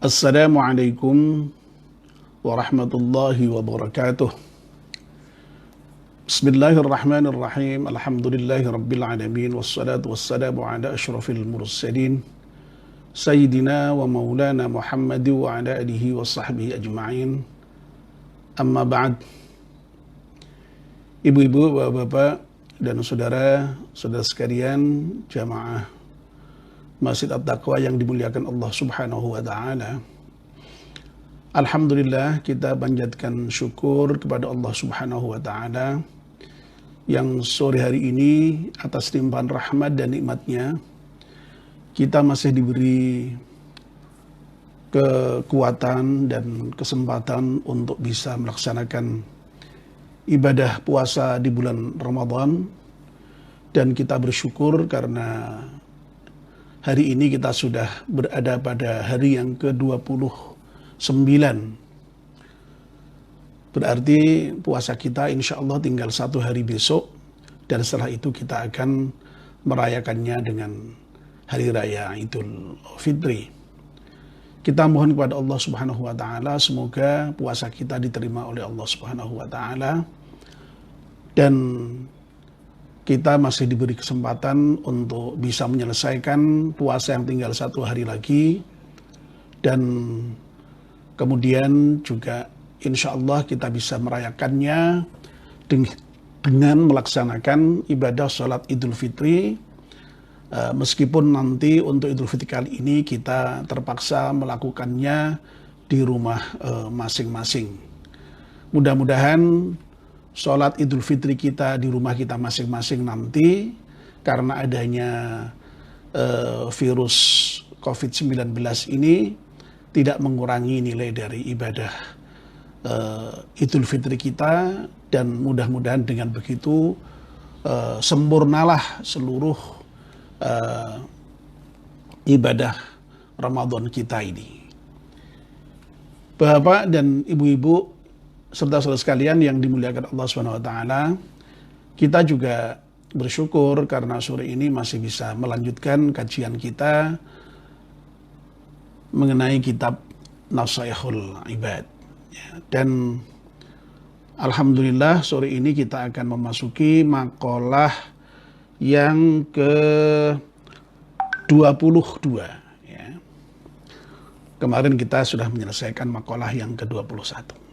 Assalamualaikum warahmatullahi wabarakatuh. Bismillahirrahmanirrahim. Alhamdulillahi rabbil alamin. Wassalatu wassalamu ala ashrafil mursalin Sayyidina wa maulana Muhammad wa ala alihi wa sahbihi ajma'in. Amma ba'd. Ibu-ibu, bapak-bapak, dan saudara-saudara sekalian jamaah Masjid At-Taqwa yang dimuliakan Allah Subhanahu wa taala. Alhamdulillah, kita panjatkan syukur kepada Allah Subhanahu wa taala yang sore hari ini atas limpahan rahmat dan nikmatnya kita masih diberi kekuatan dan kesempatan untuk bisa melaksanakan ibadah puasa di bulan Ramadan, dan kita bersyukur karena hari ini kita sudah berada pada hari yang ke-29. Berarti puasa kita insya Allah tinggal 1 hari besok, dan setelah itu kita akan merayakannya dengan hari raya Idul Fitri. Kita mohon kepada Allah Subhanahu wa taala semoga puasa kita diterima oleh Allah Subhanahu wa taala, dan kita masih diberi kesempatan untuk bisa menyelesaikan puasa yang tinggal 1 hari lagi, dan kemudian juga insya Allah kita bisa merayakannya dengan melaksanakan ibadah sholat Idul Fitri. Meskipun nanti untuk Idul Fitri kali ini kita terpaksa melakukannya di rumah masing-masing. Mudah-mudahan sholat Idul Fitri kita di rumah kita masing-masing nanti, karena adanya virus COVID-19 ini, tidak mengurangi nilai dari ibadah Idul Fitri kita, dan mudah-mudahan dengan begitu sempurnalah seluruh ibadah Ramadan kita ini. Bapak dan ibu-ibu serta saudara sekalian yang dimuliakan Allah Subhanahu wa taala, kita juga bersyukur karena sore ini masih bisa melanjutkan kajian kita mengenai kitab Nasaihul Ibad. Dan alhamdulillah sore ini kita akan memasuki makalah yang ke-22. Kemarin kita sudah menyelesaikan makalah yang ke-21.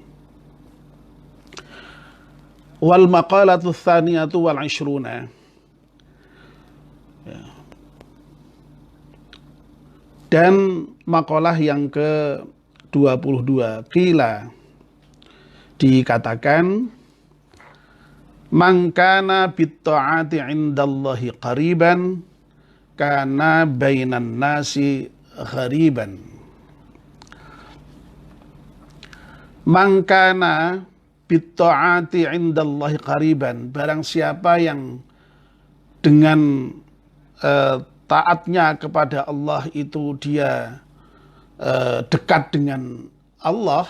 Wal maqalatu tsaniyatu wal 'ishruna. Dan makalah yang ke-22, qila, dikatakan, man kana bit ta'ati 'indallahi qariban kana bainan nasi ghariban. Man kana bit ta'ati 'indallahi qariban, barang siapa yang dengan taatnya kepada Allah itu dia dekat dengan Allah,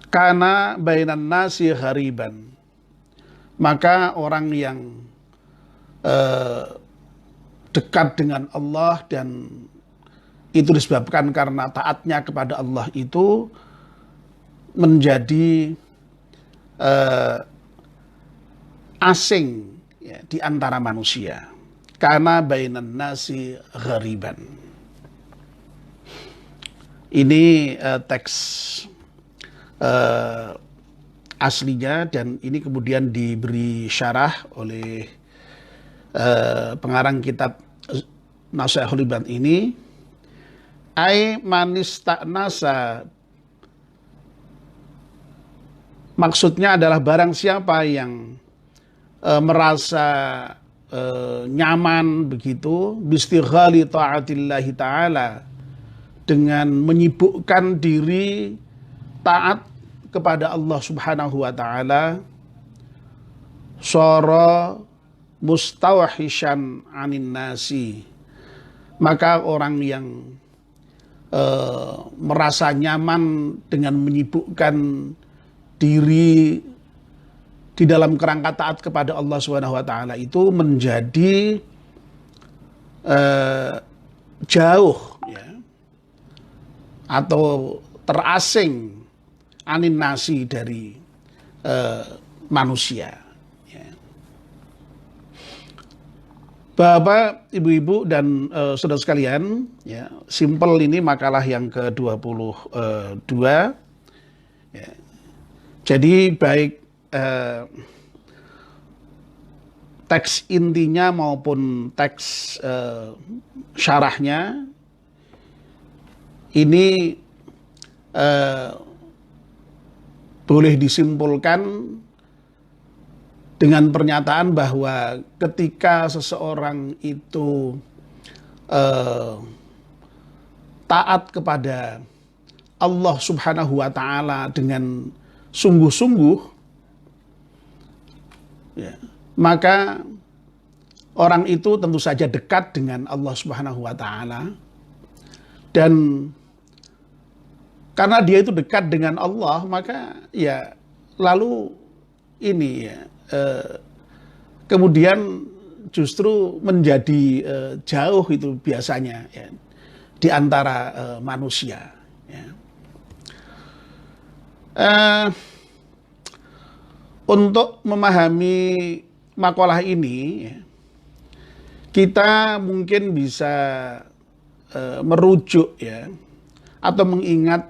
kana bainan nasi ghariban, maka orang yang dekat dengan Allah dan itu disebabkan karena taatnya kepada Allah itu menjadi asing di antara manusia. Kana bainan nasi ghariban. Ini teks aslinya, dan ini kemudian diberi syarah oleh pengarang kitab Nasaihul Ibad ini. Ai manista'nasa, maksudnya adalah barang siapa yang merasa nyaman begitu bistighali ta'atillahi ta'ala, dengan menyibukkan diri taat kepada Allah Subhanahu wa taala, sara mustawhishan 'anin nasi, maka orang yang merasa nyaman dengan menyibukkan diri di dalam kerangka taat kepada Allah Subhanahu wa taala itu menjadi jauh ya, atau terasing aninasi dari manusia. Ya. Bapak, Ibu-ibu, dan saudara sekalian, ya, simpel ini makalah yang ke-22. Ya. Jadi baik teks intinya maupun teks syarahnya ini boleh disimpulkan dengan pernyataan bahwa ketika seseorang itu taat kepada Allah Subhanahu wa Ta'ala dengan sungguh-sungguh, ya, maka orang itu tentu saja dekat dengan Allah Subhanahu wa Ta'ala, dan karena dia itu dekat dengan Allah, maka ya lalu ini ya kemudian justru menjadi jauh itu biasanya ya, di antara manusia. Ya. Untuk memahami makalah ini, ya, kita mungkin bisa merujuk ya, atau mengingat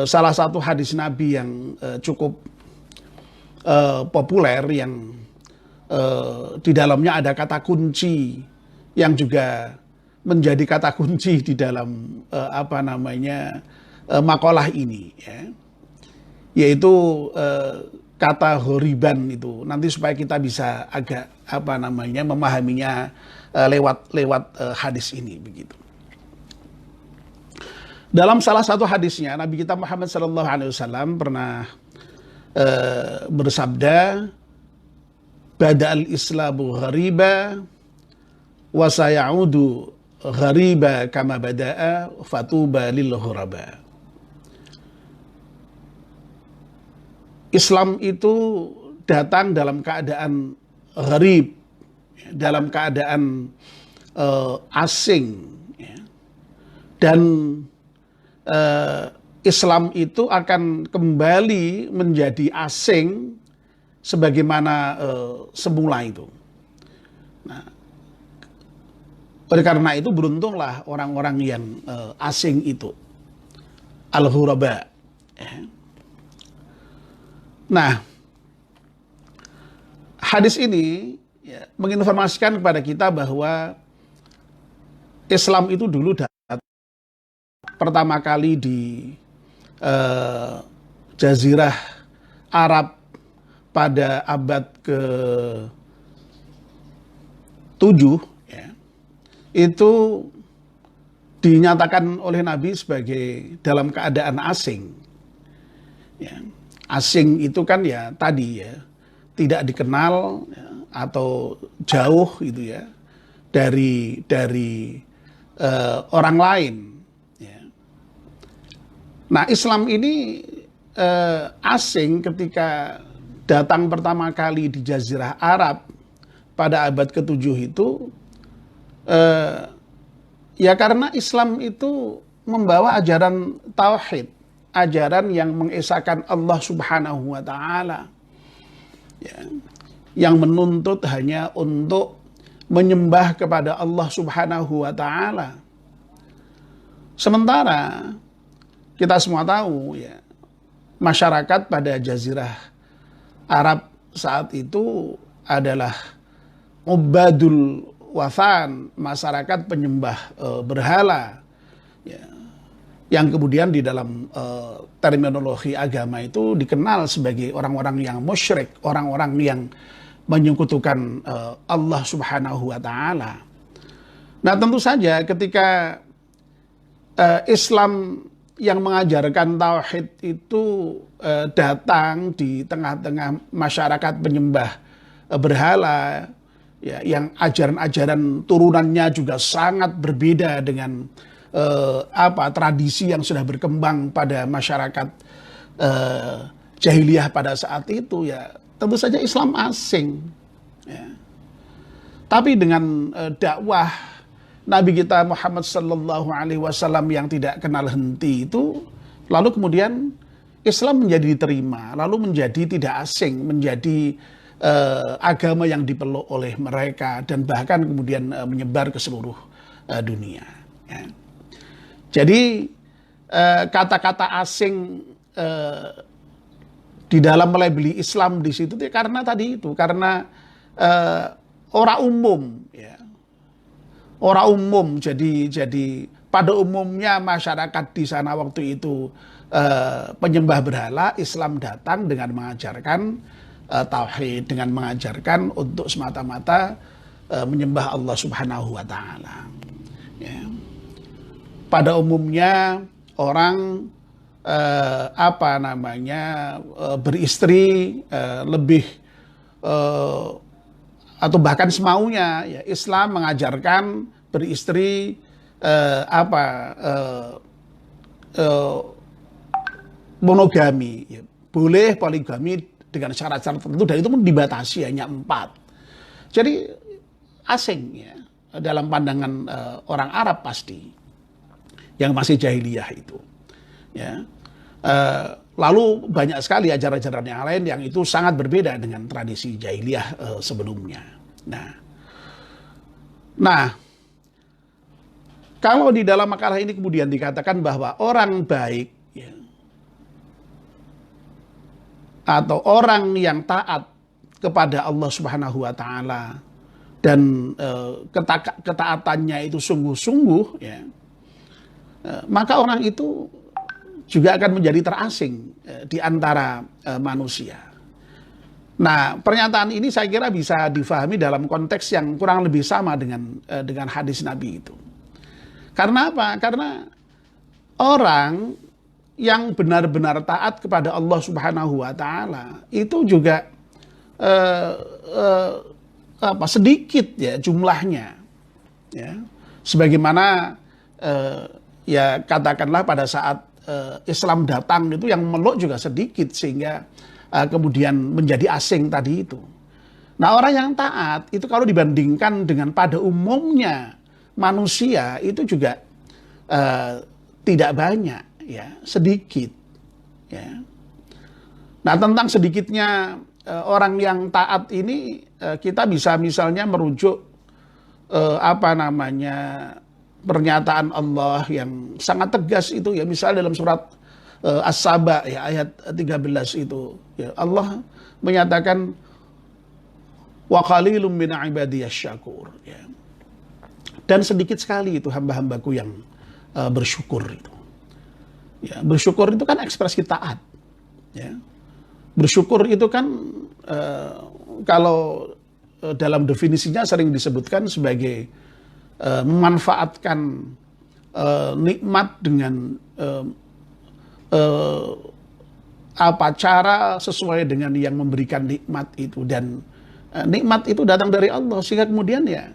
salah satu hadis Nabi yang cukup populer, yang di dalamnya ada kata kunci yang juga menjadi kata kunci di dalam makalah ini, ya, yaitu kata ghoriban itu. Nanti supaya kita bisa agak memahaminya lewat hadis ini begitu. Dalam salah satu hadisnya, Nabi kita Muhammad SAW pernah bersabda, "Bada'al Islamu ghariba wa sayaudu ghariba kama bada'a fatuba lil ghuraba." Islam itu datang dalam keadaan gharib, dalam keadaan asing, ya. Dan Islam itu akan kembali menjadi asing sebagaimana semula itu. Nah, oleh karena itu beruntunglah orang-orang yang asing itu, al-ghuraba. Ya. Nah, hadis ini ya, menginformasikan kepada kita bahwa Islam itu dulu pertama kali di Jazirah Arab pada abad ke-7, ya, itu dinyatakan oleh Nabi sebagai dalam keadaan asing. Ya, asing itu kan ya tadi ya, tidak dikenal ya, atau jauh gitu ya dari orang lain. Nah, Islam ini asing ketika datang pertama kali di Jazirah Arab pada abad ke-7 itu, ya karena Islam itu membawa ajaran tauhid, ajaran yang mengesahkan Allah Subhanahu wa Ta'ala, ya, yang menuntut hanya untuk menyembah kepada Allah Subhanahu wa Ta'ala. Sementara kita semua tahu ya, masyarakat pada Jazirah Arab saat itu adalah ubadul wathan, masyarakat penyembah berhala, ya, yang kemudian di dalam terminologi agama itu dikenal sebagai orang-orang yang musyrik, orang-orang yang menyekutukan Allah Subhanahu wa Ta'ala. Nah, tentu saja ketika Islam yang mengajarkan tauhid itu datang di tengah-tengah masyarakat penyembah berhala, ya, yang ajaran-ajaran turunannya juga sangat berbeda dengan tradisi yang sudah berkembang pada masyarakat jahiliyah pada saat itu, ya tentu saja Islam asing. Ya. Tapi dengan dakwah Nabi kita Muhammad sallallahu alaihi wasallam yang tidak kenal henti itu, lalu kemudian Islam menjadi diterima, lalu menjadi tidak asing, menjadi agama yang dipeluk oleh mereka dan bahkan kemudian menyebar ke seluruh dunia. Ya. Jadi kata-kata asing di dalam melabeli Islam di situ karena tadi itu, karena orang umum, ya. Orang umum, jadi pada umumnya masyarakat di sana waktu itu penyembah berhala. Islam datang dengan mengajarkan tauhid, dengan mengajarkan untuk semata-mata menyembah Allah Subhanahu wa taala. Ya. Pada umumnya orang beristri lebih atau bahkan semaunya, ya. Islam mengajarkan beristri monogami, ya. Boleh poligami dengan syarat-syarat tertentu, dan itu pun dibatasi hanya 4. Jadi asing, ya, dalam pandangan orang Arab pasti yang masih jahiliyah itu, ya. Lalu banyak sekali ajaran-ajaran yang lain yang itu sangat berbeda dengan tradisi jahiliyah sebelumnya. Nah, kalau di dalam makalah ini kemudian dikatakan bahwa orang baik, ya, atau orang yang taat kepada Allah Subhanahu wa taala dan ketaatannya itu sungguh-sungguh, ya, maka orang itu juga akan menjadi terasing di antara manusia. Nah, pernyataan ini saya kira bisa difahami dalam konteks yang kurang lebih sama dengan hadis Nabi itu. Karena apa? Karena orang yang benar-benar taat kepada Allah Subhanahu wa taala itu juga sedikit, ya, jumlahnya. Ya. Sebagaimana ya katakanlah pada saat Islam datang itu yang meluk juga sedikit, sehingga kemudian menjadi asing tadi itu. Nah, orang yang taat itu kalau dibandingkan dengan pada umumnya manusia itu juga tidak banyak, ya, sedikit, ya. Nah, tentang sedikitnya orang yang taat ini kita bisa misalnya merujuk pernyataan Allah yang sangat tegas itu, ya, misalnya dalam surat As-Saba, ya, ayat 13 itu, ya, Allah menyatakan wa qalilum min ibadiyasy syakur, ya. Dan sedikit sekali itu hamba-hambaku yang bersyukur itu. Ya, bersyukur itu kan ekspresi taat, ya. Bersyukur itu kan kalau dalam definisinya sering disebutkan sebagai memanfaatkan nikmat dengan cara sesuai dengan yang memberikan nikmat itu, dan nikmat itu datang dari Allah, sehingga kemudian, ya,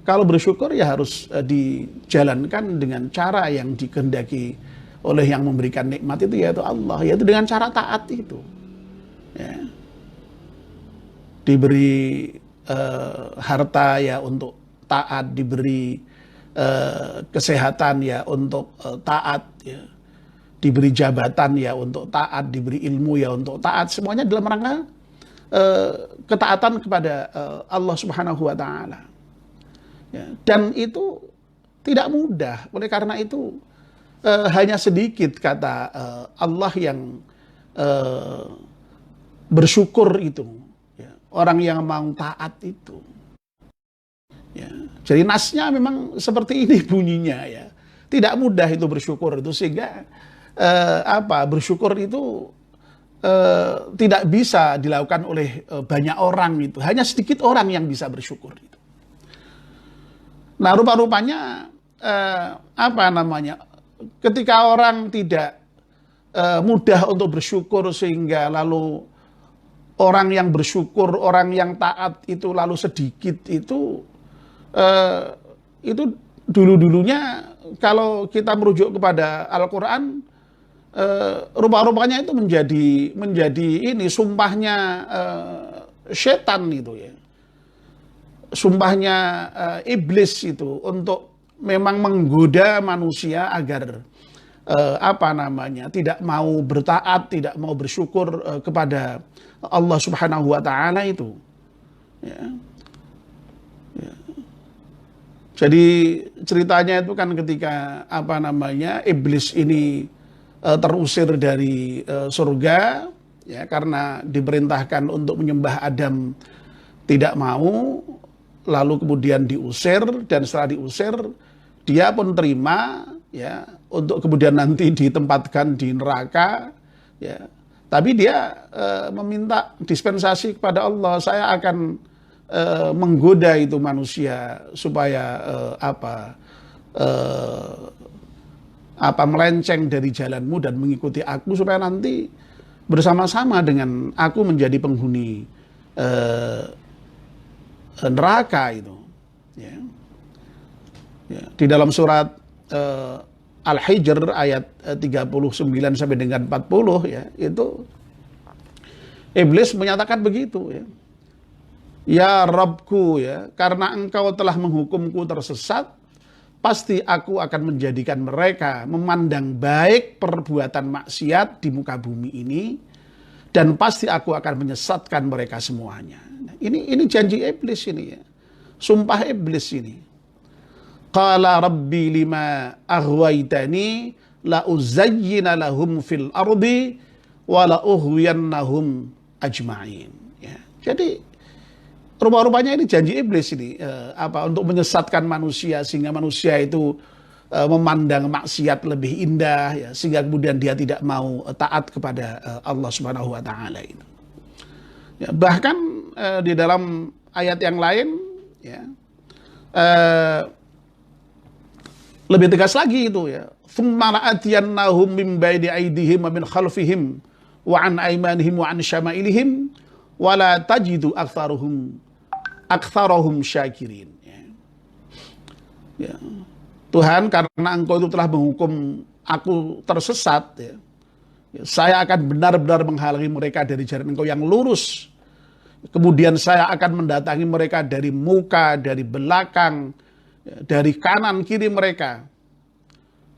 kalau bersyukur ya harus dijalankan dengan cara yang dikehendaki oleh yang memberikan nikmat itu, yaitu Allah, yaitu dengan cara taat itu, ya. Diberi harta, ya, untuk taat, diberi kesehatan, ya, untuk taat, ya, diberi jabatan, ya, untuk taat, diberi ilmu, ya, untuk taat, semuanya dalam rangka ketaatan kepada Allah Subhanahu wa taala, ya. Dan itu tidak mudah, oleh karena itu hanya sedikit kata Allah yang bersyukur itu, ya, orang yang mau taat itu. Ya, jadi nasnya memang seperti ini bunyinya, ya. Tidak mudah itu bersyukur itu, sehingga bersyukur itu tidak bisa dilakukan oleh banyak orang itu. Hanya sedikit orang yang bisa bersyukur itu. Nah, rupa-rupanya ketika orang tidak mudah untuk bersyukur, sehingga lalu orang yang bersyukur, orang yang taat itu lalu sedikit itu dulu-dulunya kalau kita merujuk kepada Al-Quran, rupa-rupanya itu menjadi ini sumpahnya setan itu, ya, sumpahnya iblis itu untuk memang menggoda manusia agar tidak mau bertaat, tidak mau bersyukur kepada Allah Subhanahu wa taala itu. Ya. Ya. Jadi ceritanya itu kan ketika iblis ini terusir dari surga, ya, karena diperintahkan untuk menyembah Adam tidak mau, lalu kemudian diusir, dan setelah diusir dia pun terima, ya, untuk kemudian nanti ditempatkan di neraka, ya. Tapi dia meminta dispensasi kepada Allah, saya akan menggoda itu manusia supaya melenceng dari jalanmu dan mengikuti aku, supaya nanti bersama-sama dengan aku menjadi penghuni neraka itu. Ya. Ya. Di dalam surat Al-Hijr ayat 39 sampai dengan 40, ya, itu iblis menyatakan begitu, ya. Ya Rabbku, ya, karena engkau telah menghukumku tersesat, pasti aku akan menjadikan mereka memandang baik perbuatan maksiat di muka bumi ini, dan pasti aku akan menyesatkan mereka semuanya. Nah, ini janji iblis ini, ya. Sumpah iblis ini. Qala rabbi lima aghwaytani la uzayyina lahum fil ardi wa la ughwiyannahum ajma'in. Ya. Jadi rupa-rupanya ini janji iblis ini, untuk menyesatkan manusia sehingga manusia itu memandang maksiat lebih indah, ya, sehingga kemudian dia tidak mau taat kepada Allah Subhanahu wa taala itu. Ya, bahkan di dalam ayat yang lain, ya, lebih tegas lagi itu, ya. Tsumma la'atiyannahum min baini aydihim wa min khalfihim wa an aymanihim wa an syama'ilihim wa la tajidu aktsarahum syakirin. Ya. Ya. Tuhan, karena engkau itu telah menghukum aku tersesat, ya, saya akan benar-benar menghalangi mereka dari jalan engkau yang lurus. Kemudian saya akan mendatangi mereka dari muka, dari belakang, dari kanan kiri mereka,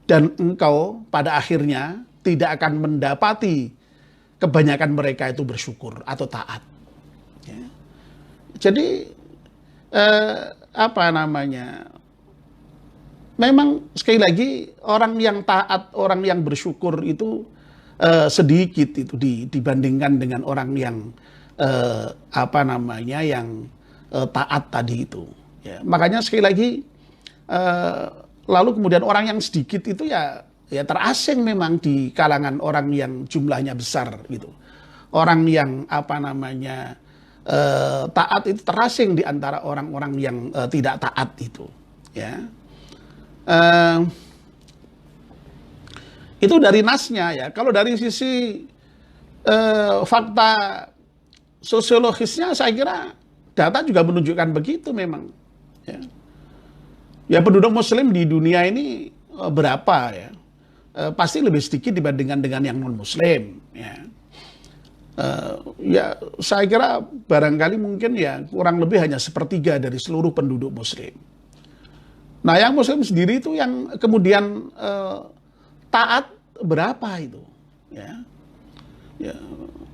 dan engkau pada akhirnya tidak akan mendapati kebanyakan mereka itu bersyukur atau taat. Ya. Jadi memang sekali lagi orang yang taat, orang yang bersyukur itu sedikit itu dibandingkan dengan orang yang yang taat tadi itu. Ya. Makanya sekali lagi lalu kemudian orang yang sedikit itu ya terasing memang di kalangan orang yang jumlahnya besar gitu. Orang yang taat itu terasing di antara orang-orang yang tidak taat itu. Ya. Itu dari nasnya, ya. Kalau dari sisi fakta sosiologisnya, saya kira data juga menunjukkan begitu memang. Ya. Ya, penduduk Muslim di dunia ini berapa, ya? Pasti lebih sedikit dibandingkan dengan yang non Muslim. Ya. Ya, saya kira barangkali mungkin ya kurang lebih hanya sepertiga dari seluruh penduduk Muslim. Nah, yang Muslim sendiri itu yang kemudian taat berapa itu? Ya. Ya.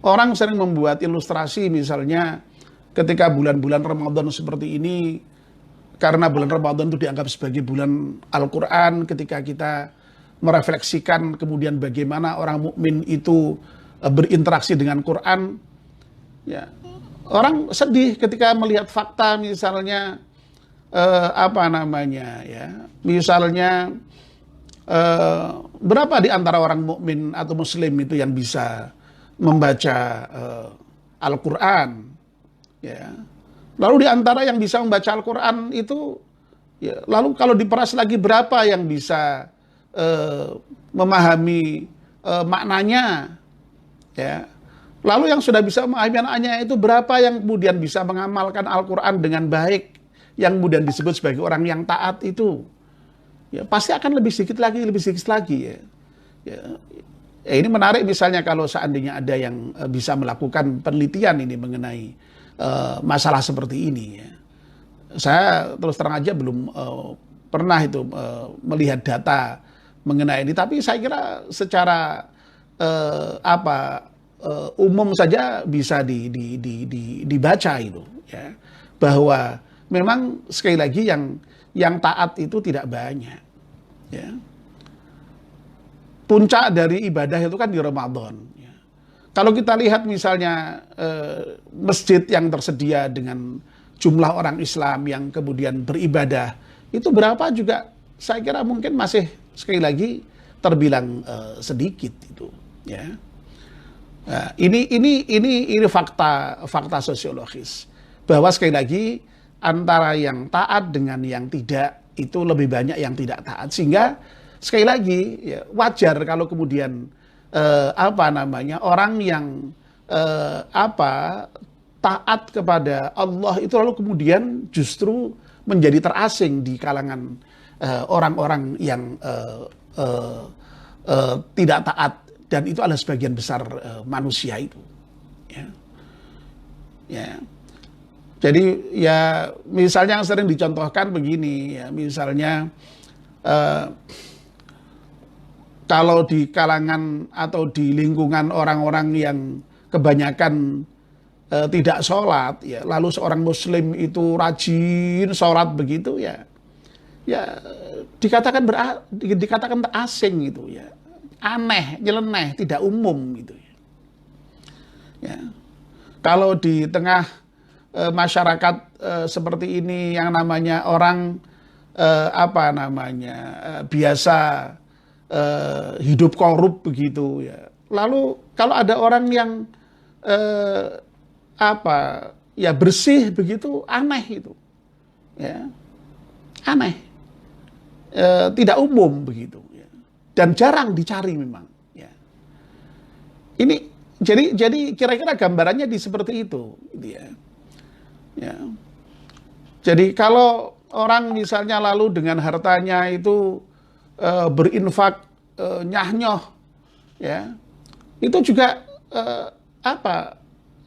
Orang sering membuat ilustrasi, misalnya ketika bulan-bulan Ramadan seperti ini, karena bulan Ramadan itu dianggap sebagai bulan Al-Quran, ketika kita merefleksikan kemudian bagaimana orang mukmin itu berinteraksi dengan Quran, ya, orang sedih ketika melihat fakta, misalnya misalnya berapa di antara orang mukmin atau Muslim itu yang bisa membaca Al-Quran, ya. Lalu di antara yang bisa membaca Al-Quran itu, ya, lalu kalau diperas lagi berapa yang bisa memahami maknanya, ya. Lalu yang sudah bisa memahami maknanya itu berapa yang kemudian bisa mengamalkan Al-Quran dengan baik, yang kemudian disebut sebagai orang yang taat itu, ya, pasti akan lebih sedikit lagi, ya. Ya, ini menarik misalnya kalau seandainya ada yang bisa melakukan penelitian ini mengenai masalah seperti ini, ya. Saya terus terang aja belum pernah itu melihat data mengenai ini, tapi saya kira secara umum saja bisa dibaca itu, ya, bahwa memang sekali lagi yang taat itu tidak banyak, ya. Puncak dari ibadah itu kan di Ramadan, ya. Kalau kita lihat misalnya masjid yang tersedia dengan jumlah orang Islam yang kemudian beribadah itu berapa juga, saya kira mungkin masih sekali lagi terbilang sedikit itu, ya. Nah, ini fakta sosiologis bahwa sekali lagi antara yang taat dengan yang tidak itu lebih banyak yang tidak taat, sehingga sekali lagi ya, wajar kalau kemudian orang yang taat kepada Allah itu lalu kemudian justru menjadi terasing di kalangan orang-orang yang tidak taat, dan itu adalah sebagian besar manusia itu, ya. Ya. Jadi ya misalnya yang sering dicontohkan begini, ya, misalnya kalau di kalangan atau di lingkungan orang-orang yang kebanyakan tidak sholat, ya, lalu seorang muslim itu rajin sholat begitu, ya dikatakan asing gitu, ya, aneh, nyeleneh, tidak umum gitu, ya. Kalau di tengah masyarakat seperti ini yang namanya orang biasa hidup korup begitu, ya. Lalu kalau ada orang yang bersih begitu, aneh itu, ya, aneh, tidak umum begitu, ya. Dan jarang dicari memang, ya. Ini jadi kira-kira gambarannya seperti itu, gitu, ya. Ya. Jadi kalau orang misalnya lalu dengan hartanya itu berinfak nyah-nyoh, ya, itu juga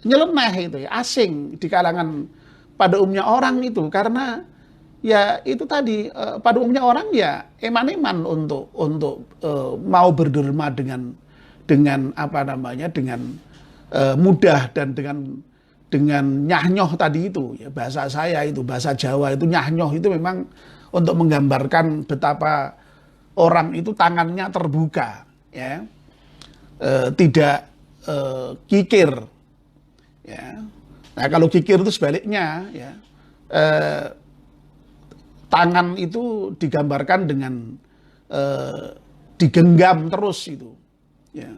nyeleneh itu, ya, asing di kalangan pada umumnya orang itu, karena ya itu tadi pada umumnya orang ya eman-eman untuk mau berderma dengan mudah dan dengan nyah-nyoh tadi itu, ya, bahasa saya itu, bahasa Jawa itu nyah-nyoh itu memang untuk menggambarkan betapa orang itu tangannya terbuka, ya, tidak kikir, ya. Nah kalau kikir itu sebaliknya, ya, tangan itu digambarkan dengan digenggam terus itu, ya.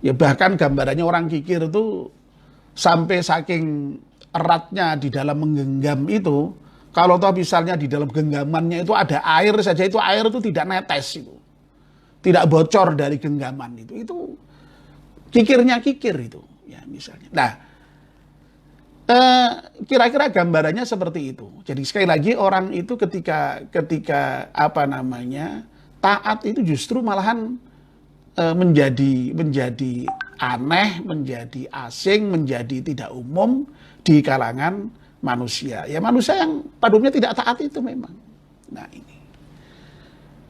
Ya bahkan gambarannya orang kikir itu sampai saking eratnya di dalam menggenggam itu, kalau toh misalnya di dalam genggamannya itu ada air saja, itu air itu tidak netes itu, tidak bocor dari genggaman itu kikirnya kikir itu, ya, misalnya. Nah, kira-kira gambarannya seperti itu. Jadi sekali lagi orang itu ketika taat itu justru malahan menjadi aneh, menjadi asing, menjadi tidak umum di kalangan manusia. Ya manusia yang pada umumnya tidak taat itu memang.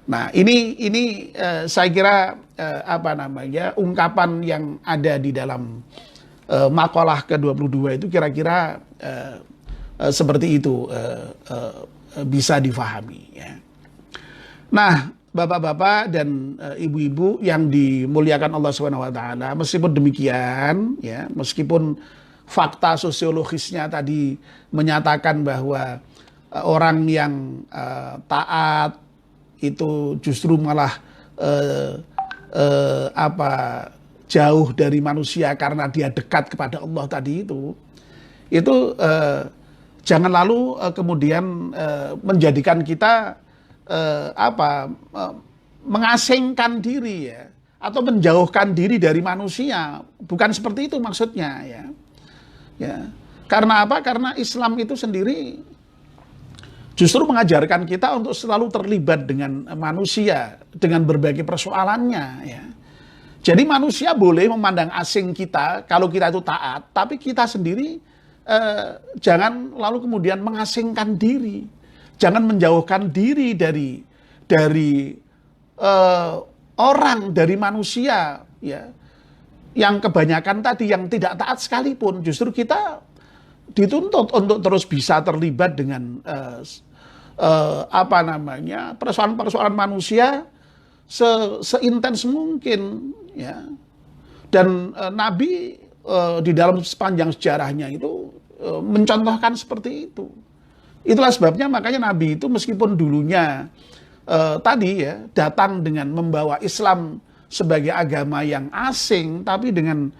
Nah ini saya kira ungkapan yang ada di dalam makalah ke-22 itu kira-kira seperti itu bisa difahami, ya. Nah, bapak-bapak dan ibu-ibu yang dimuliakan Allah SWT, meskipun demikian, ya, meskipun fakta sosiologisnya tadi menyatakan bahwa orang yang taat itu justru malah jauh dari manusia karena dia dekat kepada Allah tadi itu jangan lalu kemudian menjadikan kita mengasingkan diri, ya, atau menjauhkan diri dari manusia. Bukan seperti itu maksudnya, ya. Ya. Karena apa? Karena Islam itu sendiri justru mengajarkan kita untuk selalu terlibat dengan manusia, dengan berbagai persoalannya, ya. Jadi manusia boleh memandang asing kita kalau kita itu taat, tapi kita sendiri jangan lalu kemudian mengasingkan diri. jangan menjauhkan diri dari orang, dari manusia, ya, yang kebanyakan tadi yang tidak taat sekalipun. Justru kita dituntut untuk terus bisa terlibat dengan persoalan-persoalan manusia seintens mungkin, ya. Dan Nabi di dalam sepanjang sejarahnya itu mencontohkan seperti itu. Itulah sebabnya makanya Nabi itu meskipun dulunya tadi ya datang dengan membawa Islam sebagai agama yang asing, tapi dengan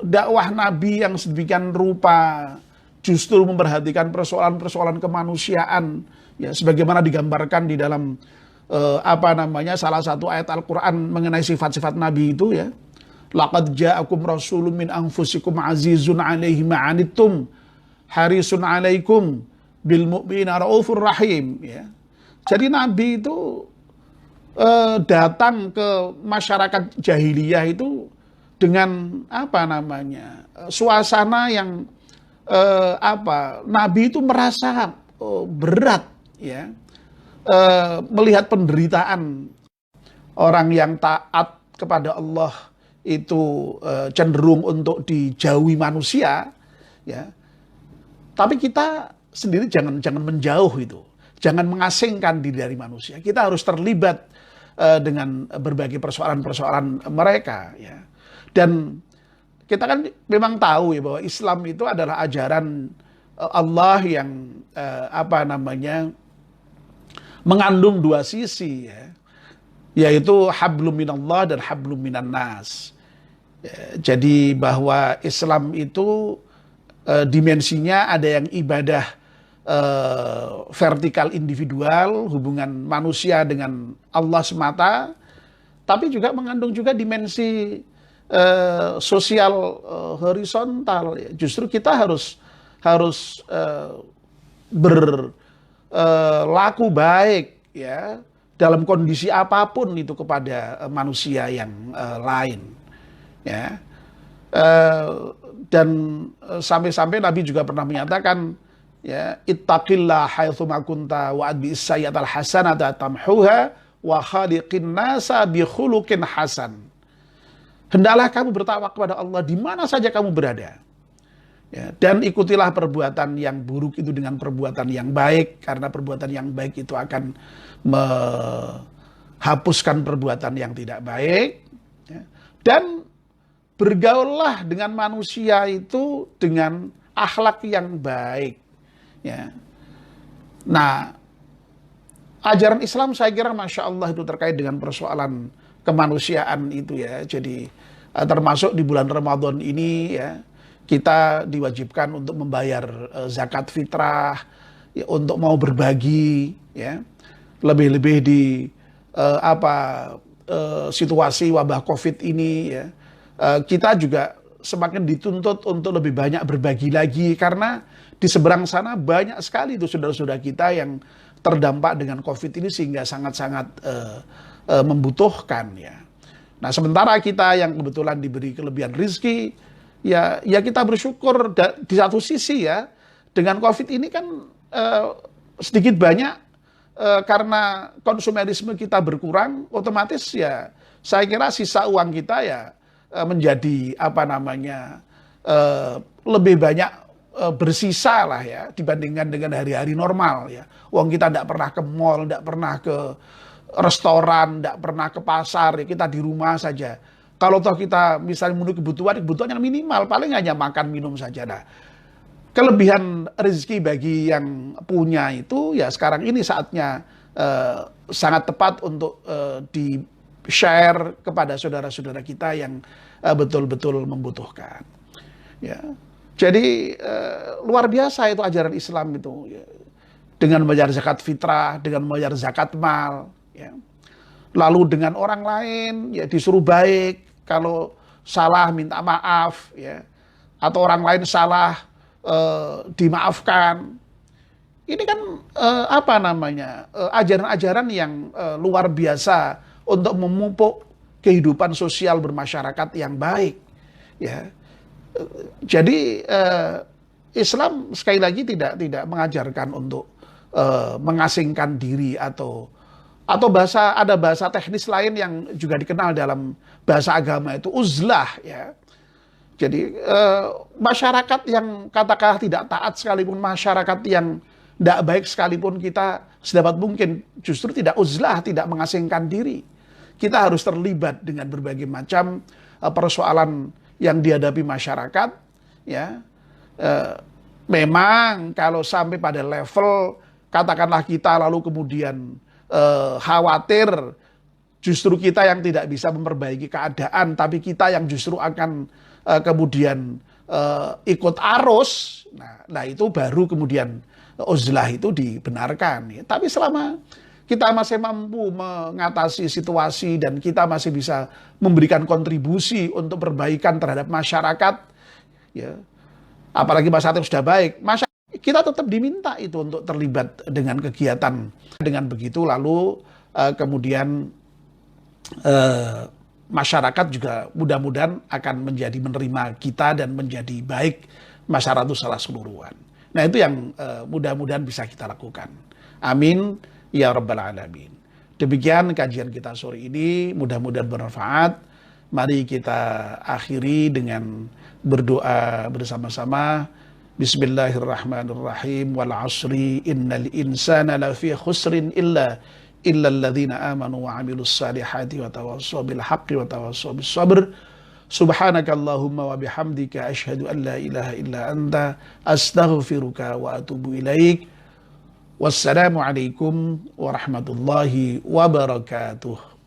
dakwah Nabi yang sedemikian rupa justru memperhatikan persoalan-persoalan kemanusiaan, ya, sebagaimana digambarkan di dalam salah satu ayat Al-Quran mengenai sifat-sifat Nabi itu, ya. Laqad ja'akum rasulun min anfusikum azizun 'alaihi ma 'anittum harisun 'alaikum bil mu'minina raufur rahim, ya. Jadi Nabi itu datang ke masyarakat jahiliyah itu dengan suasana yang Nabi itu merasa berat, ya, melihat penderitaan orang yang taat kepada Allah itu cenderung untuk dijauhi manusia, ya. Tapi kita sendiri jangan menjauh itu, jangan mengasingkan diri dari manusia. Kita harus terlibat dengan berbagai persoalan-persoalan mereka, ya. Dan kita kan memang tahu ya bahwa Islam itu adalah ajaran Allah yang mengandung dua sisi, ya, yaitu hablum minallah dan hablum minan nas. Ya, jadi bahwa Islam itu dimensinya ada yang ibadah vertikal individual, hubungan manusia dengan Allah semata, tapi juga mengandung juga dimensi sosial horizontal. Ya. Justru kita harus berlaku baik, ya, dalam kondisi apapun itu kepada manusia yang lain, ya. Dan sampai-sampai Nabi juga pernah menyatakan, ya, ittaqillah haitsu ma kunta wa adbis sayyatal hasanata tamhuha wa khaliqin nasa bi khuluqin hasan. Hendaklah kamu bertakwa kepada Allah di mana saja kamu berada, ya, dan ikutilah perbuatan yang buruk itu dengan perbuatan yang baik, karena perbuatan yang baik itu akan menghapuskan perbuatan yang tidak baik, ya. Dan bergaullah dengan manusia itu dengan akhlak yang baik, ya. Nah, ajaran Islam saya kira Masya Allah itu terkait dengan persoalan kemanusiaan itu, ya. Jadi termasuk di bulan Ramadan ini, ya, kita diwajibkan untuk membayar zakat fitrah, ya, untuk mau berbagi, ya. Lebih-lebih di situasi wabah Covid ini, ya. Kita juga semakin dituntut untuk lebih banyak berbagi lagi, karena di seberang sana banyak sekali itu saudara-saudara kita yang terdampak dengan Covid ini sehingga sangat-sangat membutuhkan, ya. Nah, sementara kita yang kebetulan diberi kelebihan rezeki, ya kita bersyukur di satu sisi, ya, dengan Covid ini kan sedikit banyak karena konsumerisme kita berkurang, otomatis ya saya kira sisa uang kita ya menjadi lebih banyak bersisa lah, ya, dibandingkan dengan hari-hari normal, ya. Uang kita tidak pernah ke mall, tidak pernah ke restoran, tidak pernah ke pasar, ya, kita di rumah saja. Kalau toh kita misalnya memenuhi kebutuhan yang minimal, paling hanya makan minum saja. Nah, kelebihan rezeki bagi yang punya itu ya sekarang ini saatnya sangat tepat untuk di-share kepada saudara-saudara kita yang betul-betul membutuhkan. Ya. Jadi luar biasa itu ajaran Islam itu, ya. Dengan membayar zakat fitrah, dengan membayar zakat mal, ya. Lalu dengan orang lain ya disuruh baik, kalau salah minta maaf, ya. Atau orang lain salah dimaafkan. Ini kan ajaran-ajaran yang luar biasa untuk memupuk kehidupan sosial bermasyarakat yang baik, ya. Jadi Islam sekali lagi tidak mengajarkan untuk mengasingkan diri atau ada bahasa teknis lain yang juga dikenal dalam bahasa agama itu uzlah ya. Jadi masyarakat yang katakanlah tidak taat sekalipun, masyarakat yang tidak baik sekalipun, kita sedapat mungkin justru tidak uzlah, tidak mengasingkan diri. Kita harus terlibat dengan berbagai macam persoalan yang dihadapi masyarakat ya. Memang kalau sampai pada level katakanlah kita lalu kemudian khawatir justru kita yang tidak bisa memperbaiki keadaan, tapi kita yang justru akan kemudian ikut arus, nah itu baru kemudian uzlah itu dibenarkan ya. Tapi selama kita masih mampu mengatasi situasi dan kita masih bisa memberikan kontribusi untuk perbaikan terhadap masyarakat ya, apalagi masyarakat sudah baik, kita tetap diminta itu untuk terlibat dengan kegiatan. Dengan begitu lalu kemudian masyarakat juga mudah-mudahan akan menjadi menerima kita dan menjadi baik masyarakat secara keseluruhan. Nah itu yang mudah-mudahan bisa kita lakukan. Amin ya rabbal alamin. Demikian kajian kita sore ini, mudah-mudahan bermanfaat. Mari kita akhiri dengan berdoa bersama-sama. Bismillahirrahmanirrahim. Wal asri innal insana lafi khusrin illa alladzina amanu wa amilus salihati wa tawassaw bil haqqi wa tawassaw bis sabr. Subhanakallahumma wa bihamdika asyhadu an la ilaha illa anta astaghfiruka wa atubu ilaik. Wassalamualaikum warahmatullahi wabarakatuh.